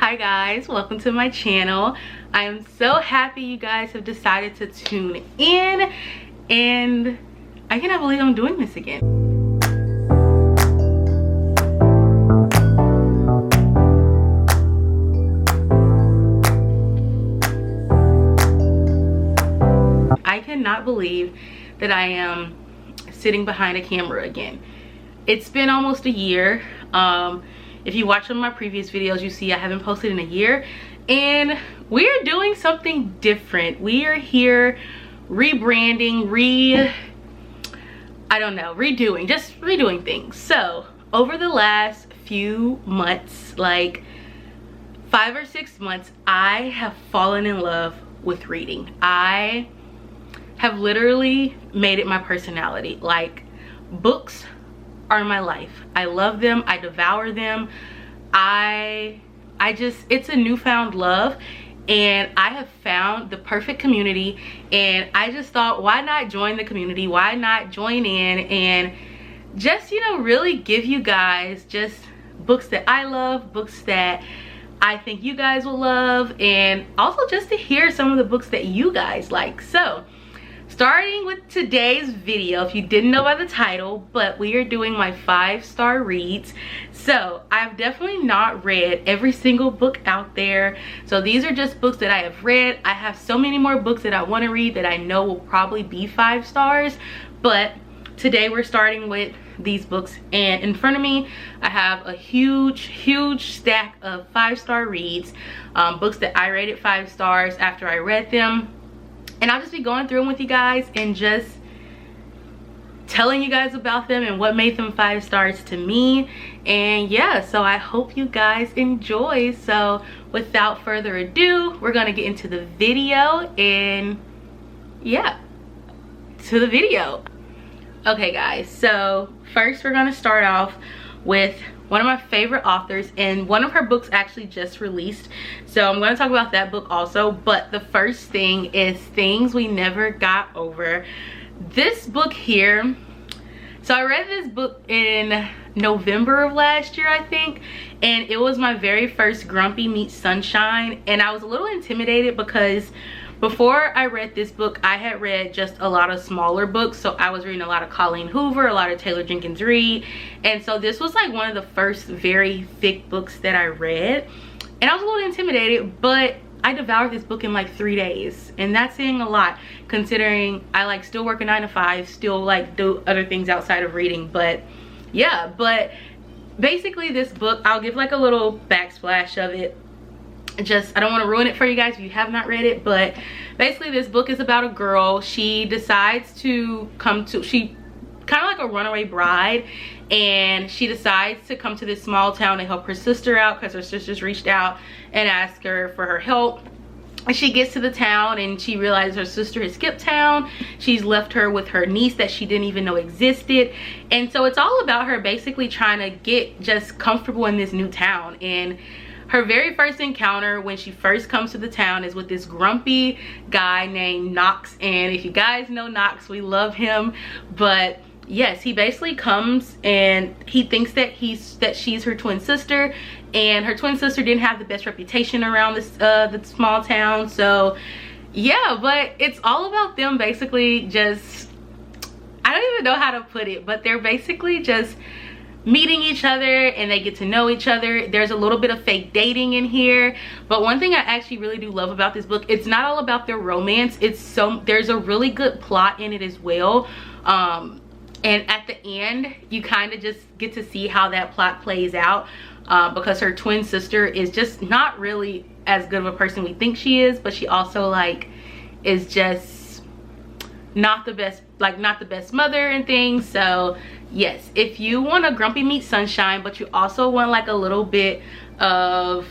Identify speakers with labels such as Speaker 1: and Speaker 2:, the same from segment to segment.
Speaker 1: Hi guys, welcome to my channel. I am so happy you guys have decided to tune in, and I cannot believe I'm doing this again. I cannot believe that I am sitting behind a camera again. It's been almost a year. If you watch some of my previous videos, you see I haven't posted in a year, and we're doing something different. We are here rebranding, redoing things. So over the last few months, like 5 or 6 months, I have fallen in love with reading. I have literally made it my personality. Like, books are my life. I love them. I devour them. It's a newfound love, and I have found the perfect community, and I just thought, why not join the community? Why not join in and just, you know, really give you guys just books that I love, books that I think you guys will love, and also just to hear some of the books that you guys like. So starting with today's video, if you didn't know by the title, but we are doing my 5-star reads. So I've definitely not read every single book out there. So these are just books that I have read. I have so many more books that I want to read that I know will probably be 5 stars. But today we're starting with these books, and in front of me I have a huge stack of 5-star reads, books that I rated 5 stars after I read them. And I'll just be going through them with you guys and just telling you guys about them and what made them 5 stars to me. And yeah, so I hope you guys enjoy. So without further ado, we're gonna get into the video, and yeah, to the video. Okay guys, so first we're gonna start off with one of my favorite authors, and one of her books actually just released, so I'm going to talk about that book also. But the first thing is Things We Never Got Over. This book here, so I read this book in November of last year, I think, and it was my very first Grumpy Meets Sunshine, and I was a little intimidated because before I read this book, I had read just a lot of smaller books. So I was reading a lot of Colleen Hoover, a lot of Taylor Jenkins Reid. And so this was like one of the first very thick books that I read. And I was a little intimidated, but I devoured this book in like 3 days. And that's saying a lot, considering I like still work a 9 to 5, still like do other things outside of reading. But yeah, but basically this book, I'll give like a little backsplash of it. Just, I don't want to ruin it for you guys if you have not read it, but basically this book is about a girl. She decides to she kind of like a runaway bride, and she decides to come to this small town to help her sister out because her sister's reached out and asked her for her help. And she gets to the town and she realizes her sister has skipped town. She's left her with her niece that she didn't even know existed. And so it's all about her basically trying to get just comfortable in this new town. And her very first encounter when she first comes to the town is with this grumpy guy named Knox. And if you guys know Knox, we love him. But yes, he basically comes and he thinks that she's her twin sister, and her twin sister didn't have the best reputation around this the small town. So yeah, but it's all about them basically just, I don't even know how to put it, but they're basically just meeting each other and they get to know each other. There's a little bit of fake dating in here, but one thing I actually really do love about this book, it's not all about their romance. There's a really good plot in it as well. And at the end you kind of just get to see how that plot plays out, because her twin sister is just not really as good of a person we think she is, but she also like is just not the best mother and things. So yes, if you want a Grumpy Meets Sunshine, but you also want like a little bit of,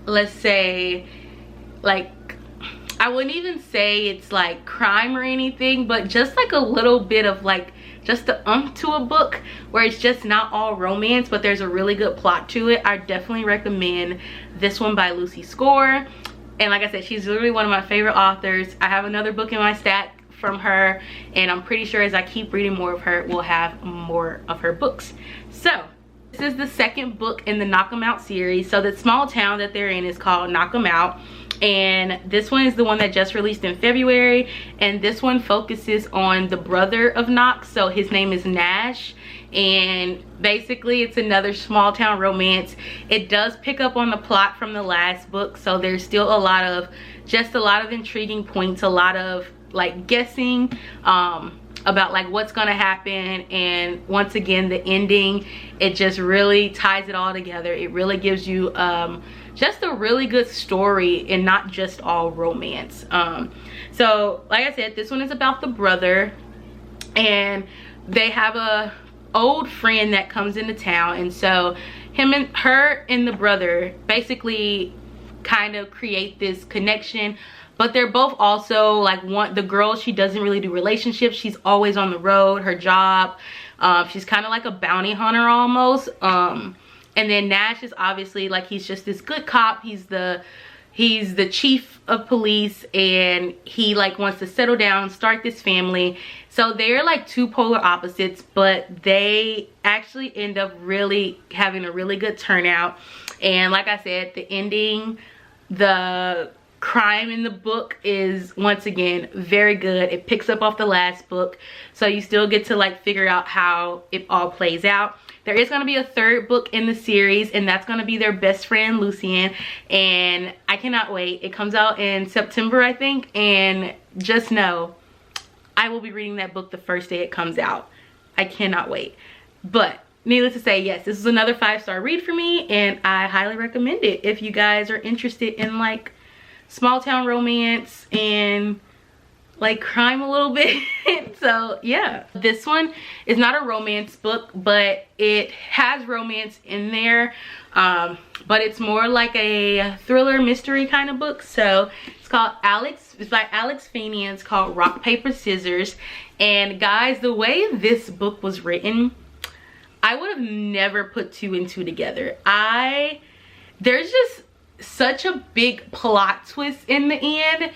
Speaker 1: let's say, like, I wouldn't even say it's like crime or anything, but just like a little bit of like just the to a book where it's just not all romance, but there's a really good plot to it, I definitely recommend this one by Lucy Score. And like I said, she's literally one of my favorite authors. I have another book in my stack from her, and I'm pretty sure as I keep reading more of her, we'll have more of her books. So This is the second book in the Knock 'Em Out series. So the small town that they're in is called Knock 'Em Out, and this one is the one that just released in February, and this one focuses on the brother of Knox. So his name is Nash, and basically it's another small town romance. It does pick up on the plot from the last book, so there's still a lot of intriguing points, a lot of like guessing about like what's gonna happen. And once again, the ending, it just really ties it all together. It really gives you just a really good story and not just all romance. So like I said, this one is about the brother, and they have a old friend that comes into town, and so her and the brother basically kind of create this connection. But they're both also like, the girl, she doesn't really do relationships. She's always on the road, her job. She's kind of like a bounty hunter almost. And then Nash is obviously like, he's just this good cop. He's the chief of police, and he like wants to settle down, start this family. So they're like two polar opposites, but they actually end up really having a really good turnout. And like I said, the ending, the crime in the book is once again very good. It picks up off the last book, so you still get to like figure out how it all plays out. There is going to be a third book in the series, and that's going to be their best friend Lucien, and I cannot wait. It comes out in September, I think, and just know I will be reading that book the first day it comes out. I cannot wait. But needless to say, yes, this is another 5-star read for me, and I highly recommend it if you guys are interested in like small town romance and like crime a little bit. So yeah, this one is not a romance book, but it has romance in there, but it's more like a thriller mystery kind of book. So it's by Alex Feeney, and it's called Rock Paper Scissors. And guys, the way this book was written, I would have never put 2 and 2 together. There's just such a big plot twist in the end,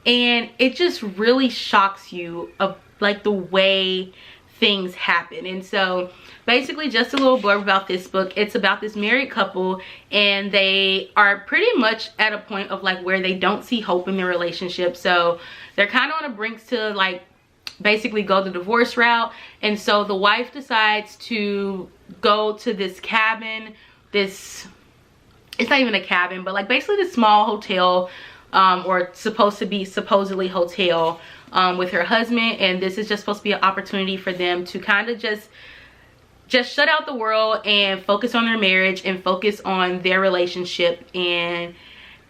Speaker 1: and it just really shocks you of like the way things happen. And so basically, just a little blurb about this book. It's about this married couple, and they are pretty much at a point of like where they don't see hope in their relationship. So they're kind of on the brink to like basically go the divorce route. And so the wife decides to go to this cabin, it's not even a cabin, but like basically this small hotel, or supposedly hotel, with her husband. And this is just supposed to be an opportunity for them to kind of just shut out the world and focus on their marriage and focus on their relationship. And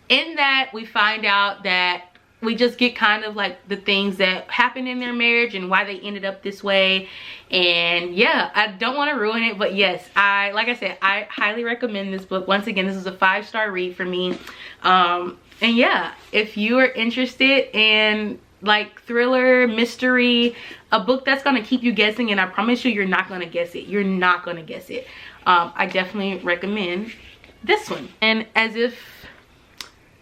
Speaker 1: in that, we find out that we just get kind of like the things that happened in their marriage and why they ended up this way. And yeah, I don't want to ruin it, but yes, like I said, I highly recommend this book. Once again, this is a 5-star read for me. And yeah, if you are interested in like thriller, mystery, a book that's going to keep you guessing, and I promise you, you're not going to guess it. You're not going to guess it. I definitely recommend this one. And as if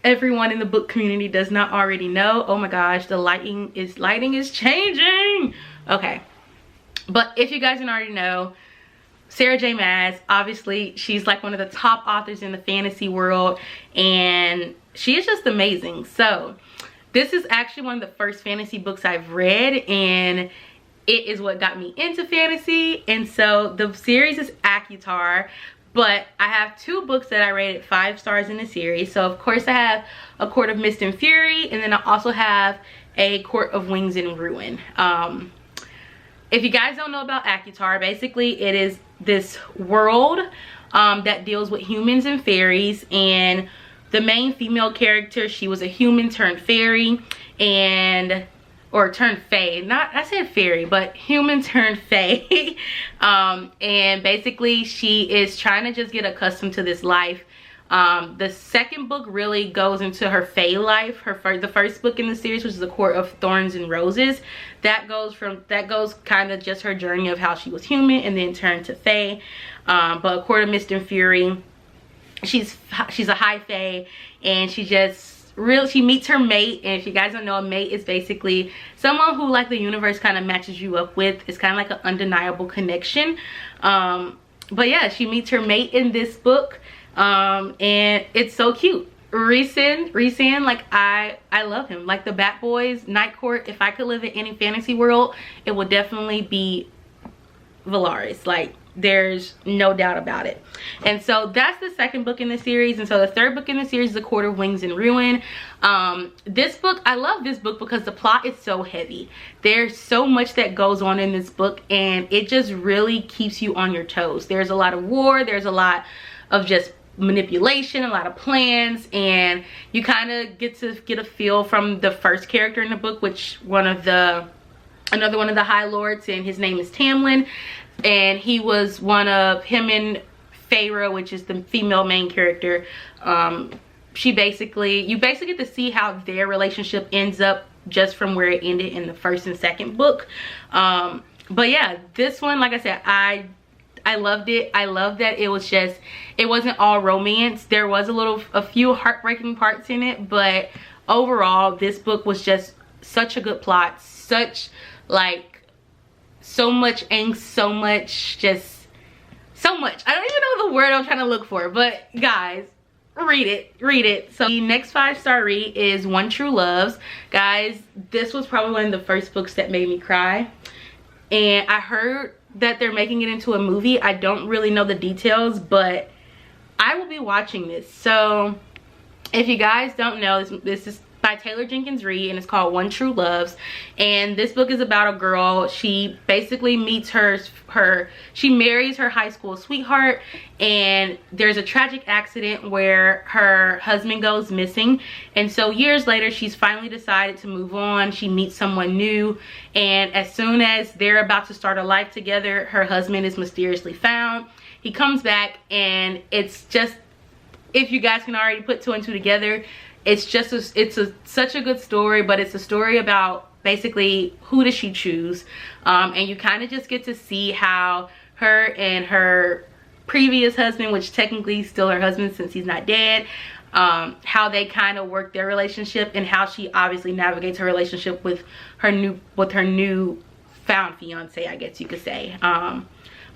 Speaker 1: everyone in the book community does not already know, oh my gosh, the lighting is changing. Okay, but if you guys didn't already know, Sarah J Maas, obviously she's like one of the top authors in the fantasy world, and she is just amazing. So this is actually one of the first fantasy books I've read, and it is what got me into fantasy. And so the series is ACOTAR, but I have 2 books that I rated 5 stars in the series. So of course I have A Court of Mist and Fury, and then I also have A Court of Wings and Ruin. If you guys don't know about ACOTAR, basically it is this world that deals with humans and fairies, and the main female character, she was a human turned fairy, or turned fae. I said fairy, but human turned fae. And basically she is trying to just get accustomed to this life. The second book really goes into her fae life. The first book in the series, which is A Court of Thorns and Roses, that goes kind of just her journey of how she was human and then turned to fae. But A Court of Mist and Fury, she's a high fae, and she meets her mate. And if you guys don't know, a mate is basically someone who like the universe kind of matches you up with. It's kind of like an undeniable connection. but yeah, she meets her mate in this book, and it's so cute. Rhysand, like I love him. Like the Bat Boys, Night Court, if I could live in any fantasy world, it would definitely be Valaris. Like there's no doubt about it. And so that's the second book in the series. And so the third book in the series is A Court of Wings and Ruin. This book, I love this book because the plot is so heavy. There's so much that goes on in this book, and it just really keeps you on your toes. There's a lot of war, there's a lot of just manipulation, a lot of plans, and you kind of get a feel from the first character in the book, which another one of the High Lords, and his name is Tamlin, and he was him and Feyre, which is the female main character. You basically get to see how their relationship ends up just from where it ended in the first and second book. But yeah, this one, like I said, I loved it. I love that it wasn't all romance. There was a few heartbreaking parts in it, but overall this book was just such a good plot, such like so much angst, so much. I don't even know the word I'm trying to look for, but guys, read it. So the next 5-star read is One True Loves. Guys, this was probably one of the first books that made me cry, and I heard that they're making it into a movie. I don't really know the details, but I will be watching this. So if you guys don't know, this is by Taylor Jenkins Reid, and it's called One True Loves. And this book is about a girl. She basically meets she marries her high school sweetheart, and there's a tragic accident where her husband goes missing. And so years later, she's finally decided to move on. She meets someone new, and as soon as they're about to start a life together, her husband is mysteriously found. He comes back, and it's just, if you guys can already put two and two together, it's such a good story. But it's a story about basically who does she choose, and you kind of just get to see how her and her previous husband, which technically is still her husband since he's not dead, how they kind of work their relationship, and how she obviously navigates her relationship with her new found fiance, I guess you could say.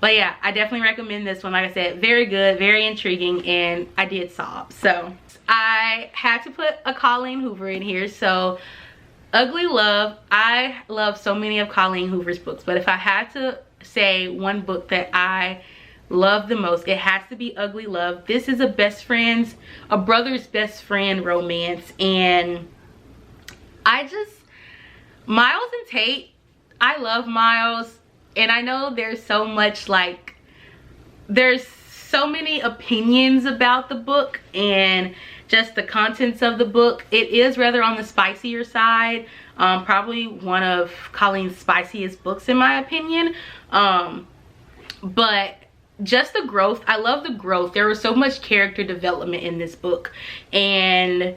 Speaker 1: But yeah, I definitely recommend this one. Like I said, very good, very intriguing, and I did sob. So I had to put a Colleen Hoover in here. So Ugly Love, I love so many of Colleen Hoover's books, but if I had to say one book that I love the most, it has to be Ugly Love. This is a brother's best friend romance, and Miles and Tate, I love Miles. And I know there's so much, like, there's so many opinions about the book and just the contents of the book. It is rather on the spicier side. Probably one of Colleen's spiciest books in my opinion. But just the growth, I love the growth. There was so much character development in this book, and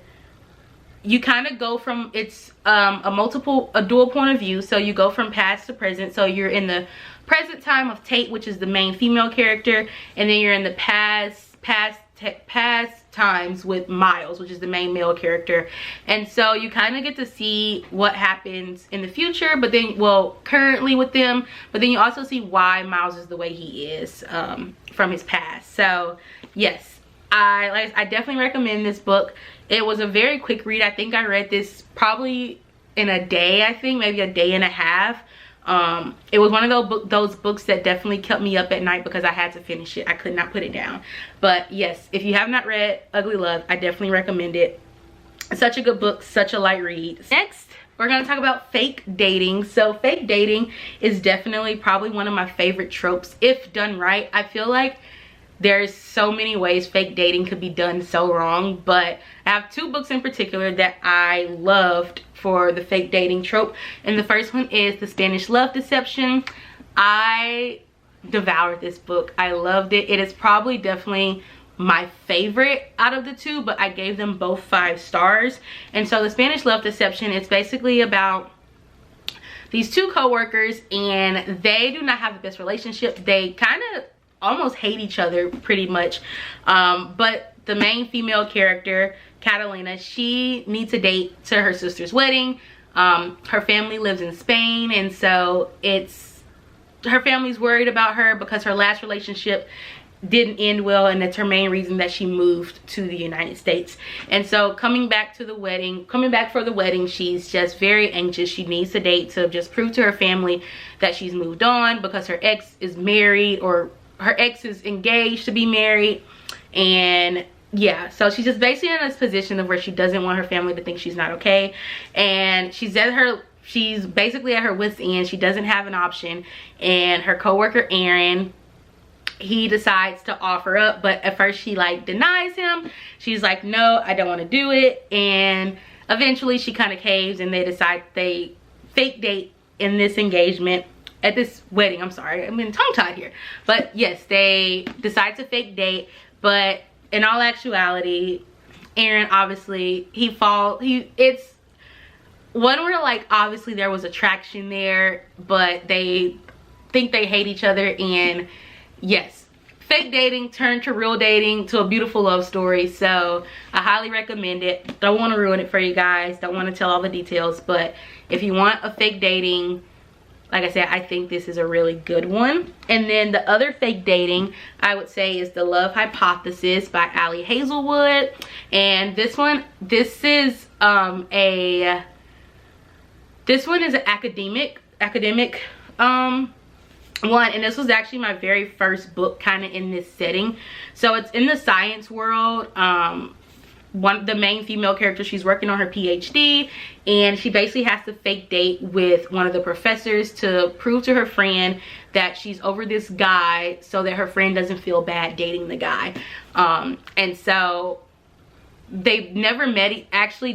Speaker 1: you kind of go from, it's a dual point of view. So you go from past to present. So you're in the present time of Tate, which is the main female character, and then you're in the past times with Miles, which is the main male character. And so you kind of get to see what happens in the future, but then, well, currently with them, but then you also see why Miles is the way he is from his past. So yes, I definitely recommend this book. It was a very quick read. I think I read this probably in a day, I think maybe a day and a half. It was one of those books that definitely kept me up at night because I had to finish it. I could not put it down. But yes, if you have not read Ugly Love, I definitely recommend it. It's such a good book, such a light read. Next, we're going to talk about fake dating. So fake dating is definitely probably one of my favorite tropes if done right. I feel like there's so many ways fake dating could be done so wrong, but I have two books in particular that I loved for the fake dating trope. And the first one is The Spanish Love Deception. I devoured this book. I loved it. It is probably definitely my favorite out of the two, but I gave them both 5 stars. And so The Spanish Love Deception is basically about these two co-workers, and they do not have the best relationship. They kind of almost hate each other pretty much, but the main female character, Catalina, she needs a date to her sister's wedding. Her family lives in Spain, and so it's her family's worried about her because her last relationship didn't end well, and that's her main reason that she moved to the United States. And so coming back for the wedding, she's just very anxious. She needs a date to just prove to her family that she's moved on, because her ex is married, or her ex is engaged to be married. And yeah, so she's just basically in this position of where she doesn't want her family to think she's not okay, and she's basically at her wit's end. She doesn't have an option, and her coworker Aaron, he decides to offer up, but at first she like denies him. She's like, no, I don't want to do it. And eventually she kind of caves, and they decide they fake date in this engagement, at this wedding. I'm sorry, I'm being tongue-tied here, but yes, they decide to fake date. But in all actuality, Aaron, obviously it's one where like obviously there was attraction there, but they think they hate each other. And yes, fake dating turned to real dating, to a beautiful love story. So I highly recommend it. Don't want to ruin it for you guys, don't want to tell all the details, but if you want a fake dating, like I said, I think this is a really good one. And then the other fake dating I would say is The Love Hypothesis by Ali Hazelwood. And this one is an academic one, and this was actually my very first book kind of in this setting. So it's in the science world. The main female character, she's working on her PhD, and she basically has to fake date with one of the professors to prove to her friend that she's over this guy, so that her friend doesn't feel bad dating the guy. And so they've never met. Actually,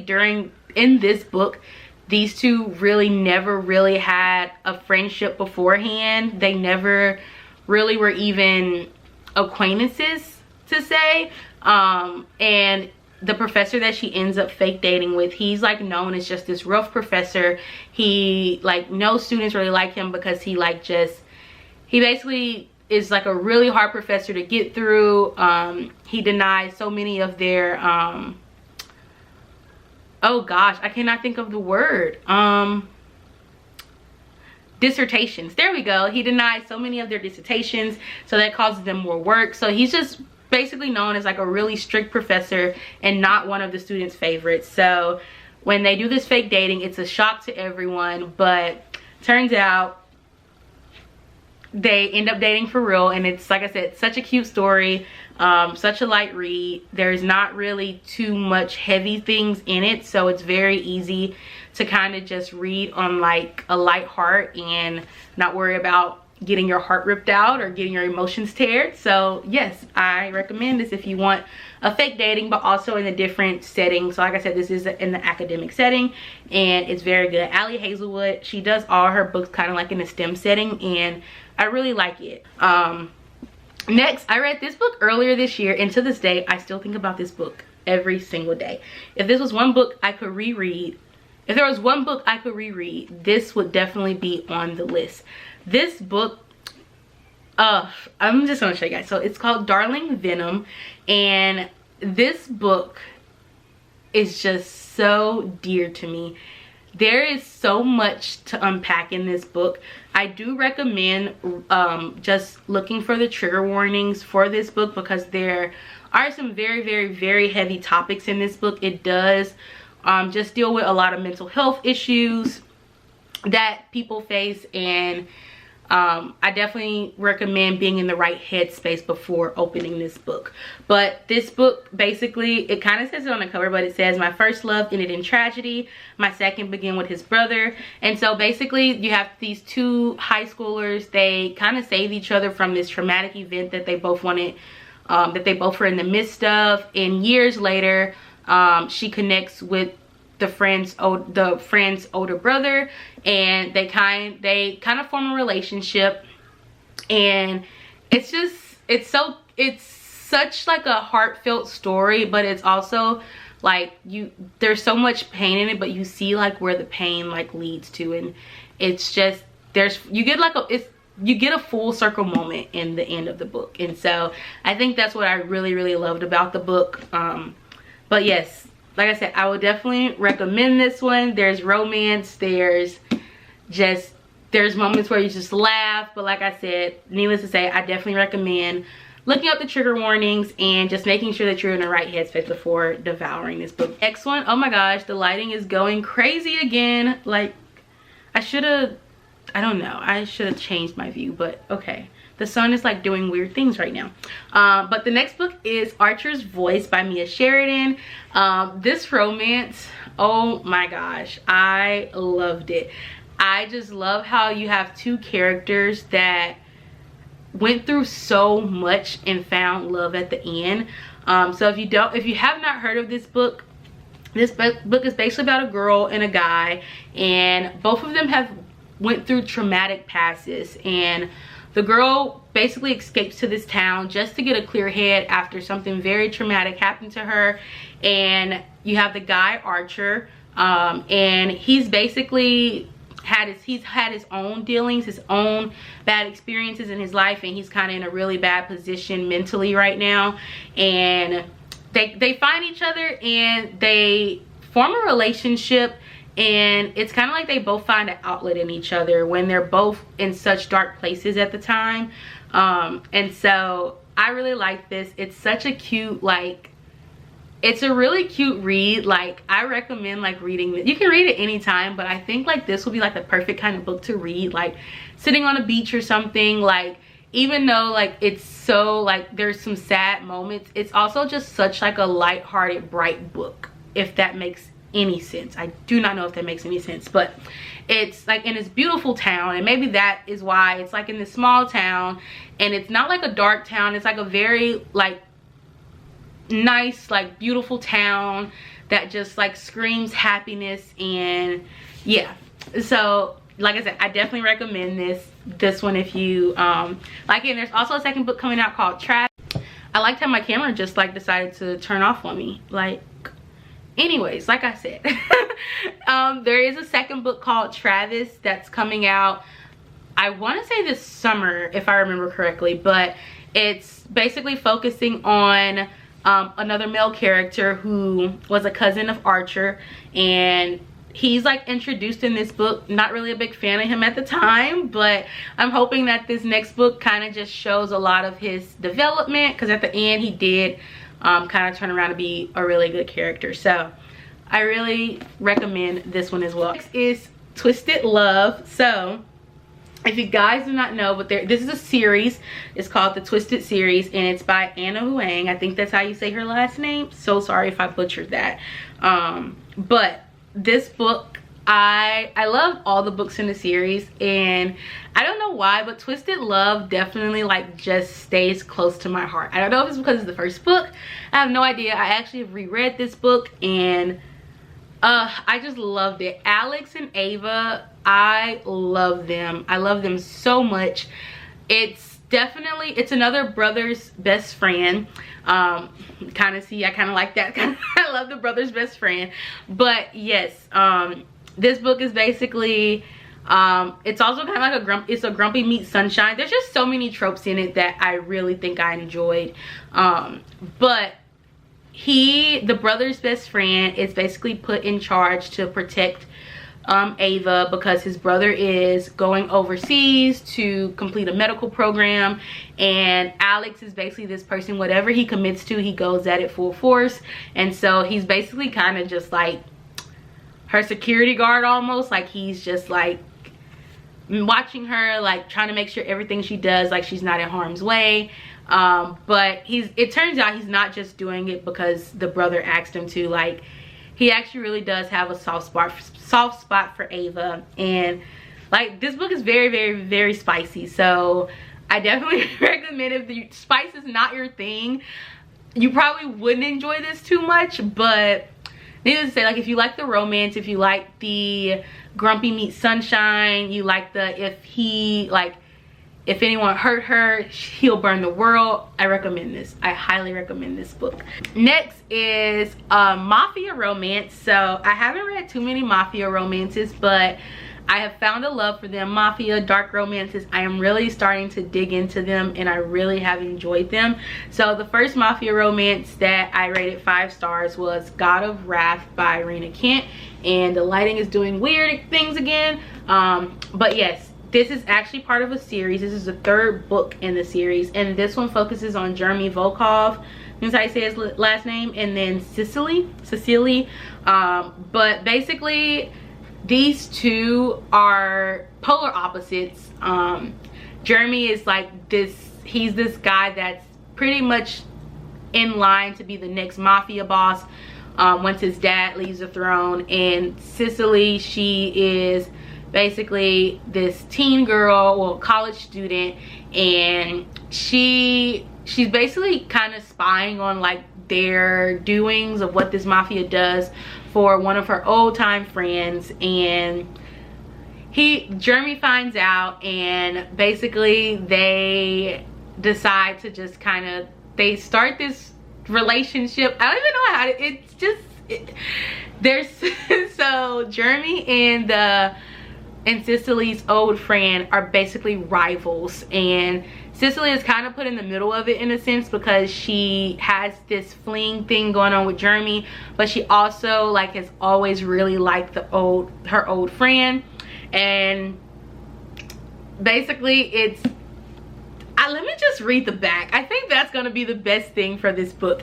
Speaker 1: in this book, these two really never really had a friendship beforehand. They never really were even acquaintances, to say. And the professor that she ends up fake dating with, he's like known as just this rough professor. He like, no students really like him because he basically is like a really hard professor to get through. He denies so many of their oh gosh, I cannot think of the word, dissertations. There we go. He denies so many of their dissertations, so that causes them more work. So he's just basically known as like a really strict professor and not one of the students' favorites. So when they do this fake dating, it's a shock to everyone, but turns out they end up dating for real. And it's, like I said, such a cute story, such a light read. There's not really too much heavy things in it, so it's very easy to kind of just read on like a light heart and not worry about getting your heart ripped out or getting your emotions teared. So yes, I recommend this if you want a fake dating, but also in a different setting. So like I said, this is in the academic setting, and it's very good. Ali Hazelwood, she does all her books kind of like in a STEM setting, and I really like it. Next, I read this book earlier this year, and to this day I still think about this book every single day. If this was one book I could reread, if there was one book I could reread, this would definitely be on the list. This book, I'm just gonna show you guys. So it's called Darling Venom, and this book is just so dear to me. There is so much to unpack in this book. I do recommend just looking for the trigger warnings for this book, because there are some very, very, very heavy topics in this book. It does just deal with a lot of mental health issues that people face, and I definitely recommend being in the right headspace before opening this book. But this book, basically, it kind of says it on the cover, but it says, my first love ended in tragedy, my second began with his brother. And so basically you have these two high schoolers. They kind of save each other from this traumatic event that they both wanted, that they both were in the midst of. And years later, she connects with the friend's older brother, and they kind of form a relationship. And it's such like a heartfelt story, but it's also like there's so much pain in it, but you see like where the pain like leads to, and it's just you get a full circle moment in the end of the book. And so I think that's what I really, really loved about the book. But yes, like I said, I would definitely recommend this one. There's romance, there's just There's moments where you just laugh, but like I said, needless to say, I definitely recommend looking up the trigger warnings and just making sure that you're in the right headspace before devouring this book. Next one, oh my gosh, the lighting is going crazy again. Like, I don't know, I should have changed my view, but okay. The sun is like doing weird things right now. But the next book is Archer's Voice by Mia Sheridan. This romance, oh my gosh, I loved it. I just love how you have two characters that went through so much and found love at the end. So if you have not heard of this book is basically about a girl and a guy, and both of them have went through traumatic passes, and the girl basically escapes to this town just to get a clear head after something very traumatic happened to her. And you have the guy Archer, and he's basically had his own dealings, his own bad experiences in his life, and he's kind of in a really bad position mentally right now. And they find each other and they form a relationship, and it's kind of like they both find an outlet in each other when they're both in such dark places at the time. And so I really like this. It's such a cute, like, it's a really cute read. Like, I recommend like reading it. You can read it anytime, but I think like this will be like the perfect kind of book to read, like sitting on a beach or something. Like, even though like it's so like there's some sad moments, it's also just such like a lighthearted, bright book, if that makes any sense. I do not know if that makes any sense, but it's like in this beautiful town, and maybe that is why it's like in this small town, and it's not like a dark town. It's like a very like nice, like beautiful town that just like screams happiness. And yeah, so like I said, I definitely recommend this one if you like it. And there's also a second book coming out called Travis. I liked how my camera just like decided to turn off on me. Like, anyways, like I said, there is a second book called Travis that's coming out, I want to say this summer if I remember correctly, but it's basically focusing on another male character who was a cousin of Archer, and he's like introduced in this book. Not really a big fan of him at the time, but I'm hoping that this next book kind of just shows a lot of his development, because at the end he did kind of turn around to be a really good character. So I really recommend this one as well. Next is Twisted Love. So if you guys do not know, but this is a series. It's called the Twisted series, and it's by Anna Huang. I think that's how you say her last name. So sorry if I butchered that. But this book, I love all the books in the series, and I don't know why, but Twisted Love definitely like just stays close to my heart. I don't know if it's because it's the first book. I have no idea. I actually have reread this book, and I just loved it. Alex and Ava, I love them. I love them so much. It's another brother's best friend. I kind of like that. I love the brother's best friend. But yes, this book is basically it's also kind of like it's a grumpy meets sunshine. There's just so many tropes in it that I really think I enjoyed. But the brother's best friend is basically put in charge to protect Ava, because his brother is going overseas to complete a medical program, and Alex is basically this person, whatever he commits to, he goes at it full force. And so he's basically kind of just like her security guard almost. Like, he's just like watching her, like trying to make sure everything she does, like she's not in harm's way. But it turns out he's not just doing it because the brother asked him to. Like, he actually really does have a soft spot for Ava. And like, this book is very, very, very spicy. So I definitely recommend, if the spice is not your thing, you probably wouldn't enjoy this too much. But needless to say, like, if you like the romance, if you like the grumpy meets sunshine, you like if anyone hurt her, he'll burn the world, I recommend this. I highly recommend this book. Next is mafia romance. So I haven't read too many mafia romances, but I have found a love for them. Mafia, dark romances, I am really starting to dig into them, and I really have enjoyed them. So the first mafia romance that I rated 5 stars was God of Wrath by Irina Kent. And the lighting is doing weird things again. But yes, this is actually part of a series. This is the third book in the series, and this one focuses on Jeremy Volkov, that's how you say his last name, and then Cecily. But basically these two are polar opposites. Jeremy is like this, he's this guy that's pretty much in line to be the next mafia boss once his dad leaves the throne. And Cecily, she is basically this teen girl, well, college student, and she's basically kind of spying on like their doings of what this mafia does for one of her old time friends. And Jeremy finds out, and basically they decide to just kind of, they start this relationship. I don't even know how to, it's just there's so Jeremy and Cecily's old friend are basically rivals, and Cecily is kind of put in the middle of it in a sense, because she has this fling thing going on with Jeremy, but she also like has always really liked her old friend. And basically it's, let me just read the back. I think that's gonna be the best thing for this book.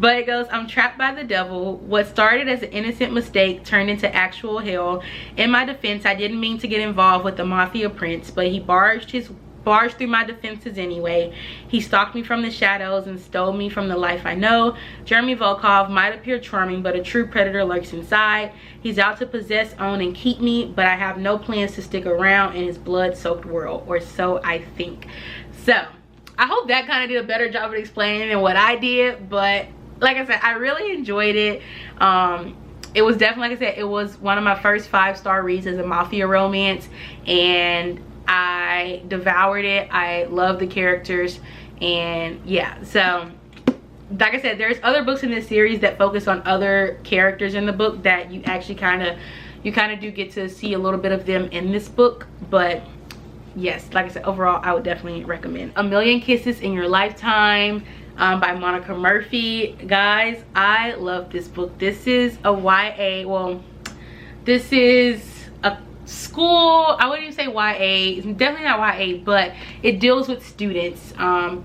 Speaker 1: But it goes, I'm trapped by the devil. What started as an innocent mistake turned into actual hell. In my defense, I didn't mean to get involved with the mafia prince, but he barged through my defenses anyway. He stalked me from the shadows and stole me from the life I know. Jeremy Volkov might appear charming, but a true predator lurks inside. He's out to possess, own, and keep me, but I have no plans to stick around in his blood-soaked world, or so I think. So I hope that kind of did a better job of explaining than what I did, but like I said, I really enjoyed it. It was definitely, like I said, it was one of my first 5-star reads as a mafia romance, and I devoured it. I love the characters, and yeah, so like I said, there's other books in this series that focus on other characters in the book that you actually kind of do get to see a little bit of them in this book. But yes, like I said, overall I would definitely recommend A Million Kisses in Your Lifetime by Monica Murphy. Guys, I love this book. This is a YA, well, this is a school, I wouldn't even say YA, it's definitely not YA, but it deals with students.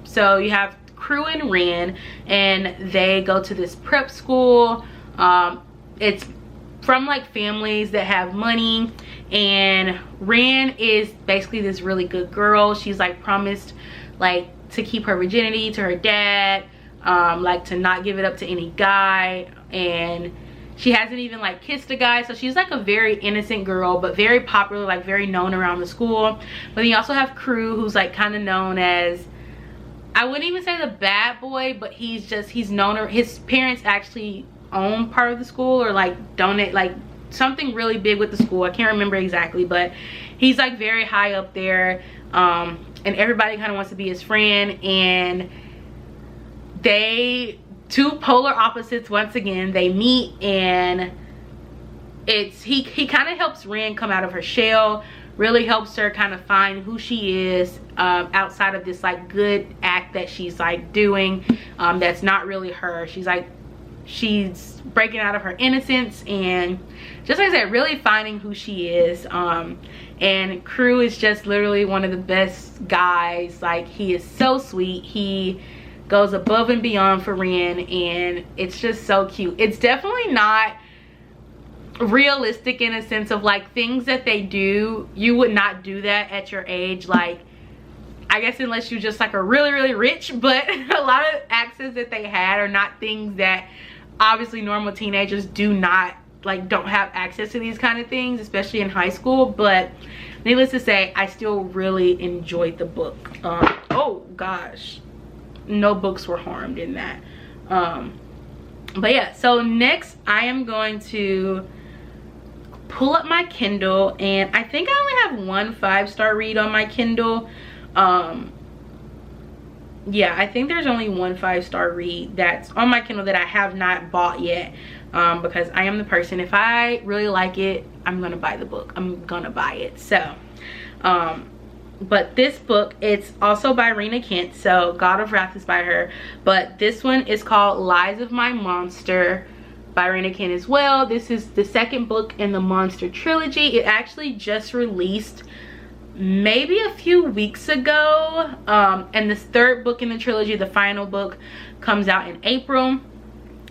Speaker 1: So you have Crew and Ren, and they go to this prep school. It's from like families that have money, and Ren is basically this really good girl. She's like promised like to keep her virginity to her dad, like to not give it up to any guy, and she hasn't even like kissed a guy. So she's like a very innocent girl, but very popular, like very known around the school. But then you also have Crew, who's like kind of known as, I wouldn't even say the bad boy, but he's known, his parents actually own part of the school, or like donate like something really big with the school. I can't remember exactly, but he's like very high up there, and everybody kind of wants to be his friend. And two polar opposites, once again, they meet, and it's he kind of helps Ren come out of her shell, really helps her kind of find who she is outside of this like good act that she's like doing, that's not really her. She's breaking out of her innocence, and just like I said, really finding who she is. And Crew is just literally one of the best guys. Like, he is so sweet. He goes above and beyond for Ren, and it's just so cute. It's definitely not realistic in a sense of like things that they do, you would not do that at your age, like I guess unless you just like are really rich. But a lot of accents that they had are not things that obviously normal teenagers don't have access to these kind of things, especially in high school. But needless to say, I still really enjoyed the book. Oh gosh, no books were harmed in that. But yeah, so next I am going to pull up my Kindle, and I think I only have one 5-star read on my Kindle. Yeah, I think there's only one 5-star read that's on my Kindle that I have not bought yet, because I am the person, if I really like it, I'm gonna buy the book. I'm gonna buy it. So but this book, it's also by Rena Kent, so God of Wrath is by her, but this one is called Lies of My Monster by Rena Kent as well. This is the second book in the Monster trilogy. It actually just released maybe a few weeks ago, and this third book in the trilogy, the final book, comes out in April.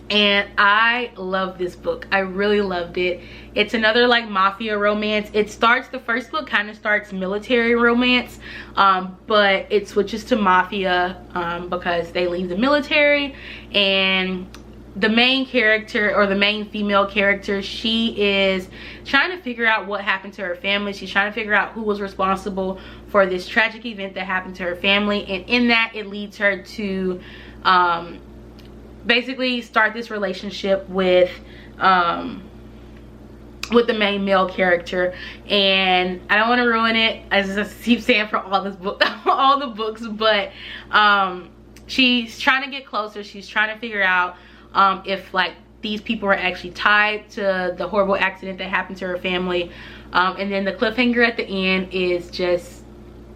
Speaker 1: And I love this book. I really loved it. It's another like mafia romance. It starts, the first book kind of starts military romance, but it switches to mafia because they leave the military. And the main character, or the main female character, she is trying to figure out what happened to her family. She's trying to figure out who was responsible for this tragic event that happened to her family. And in that, it leads her to basically start this relationship with the main male character. And I don't want to ruin it, as I keep saying, for all this book, all the books, but she's trying to get closer. She's trying to figure out if like these people are actually tied to the horrible accident that happened to her family. And then the cliffhanger at the end is just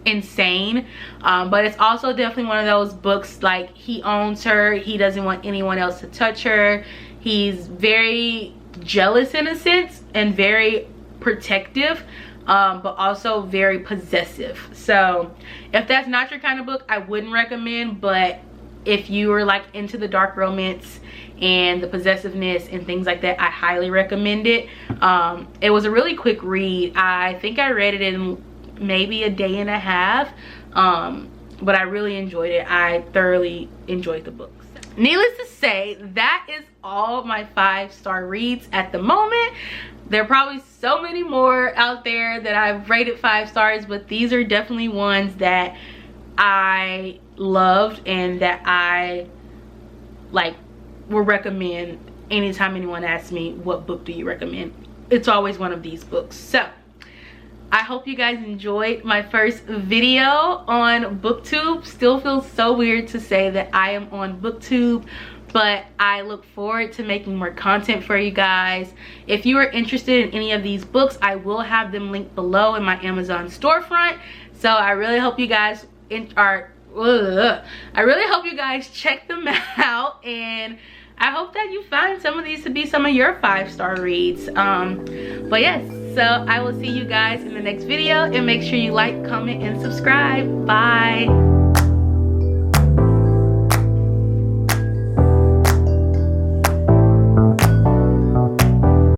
Speaker 1: insane. But it's also definitely one of those books, like, he owns her, he doesn't want anyone else to touch her. He's very jealous in a sense, and very protective, but also very possessive. So if that's not your kind of book, I wouldn't recommend. But if you are like into the dark romance and the possessiveness and things like that, I highly recommend it. It was a really quick read. I think I read it in maybe a day and a half, but I really enjoyed it. I thoroughly enjoyed the books. Needless to say, that is all my 5-star reads at the moment. There are probably so many more out there that I've rated 5 stars, but these are definitely ones that I loved and that I like will recommend anytime anyone asks me, what book do you recommend? It's always one of these books. So I hope you guys enjoyed my first video on BookTube. Still feels so weird to say that I am on BookTube, but I look forward to making more content for you guys. If you are interested in any of these books, I will have them linked below in my Amazon storefront. So I really hope you guys check them out, and I hope that you find some of these to be some of your 5-star reads. But yes, so I will see you guys in the next video, and make sure you like, comment, and subscribe. Bye.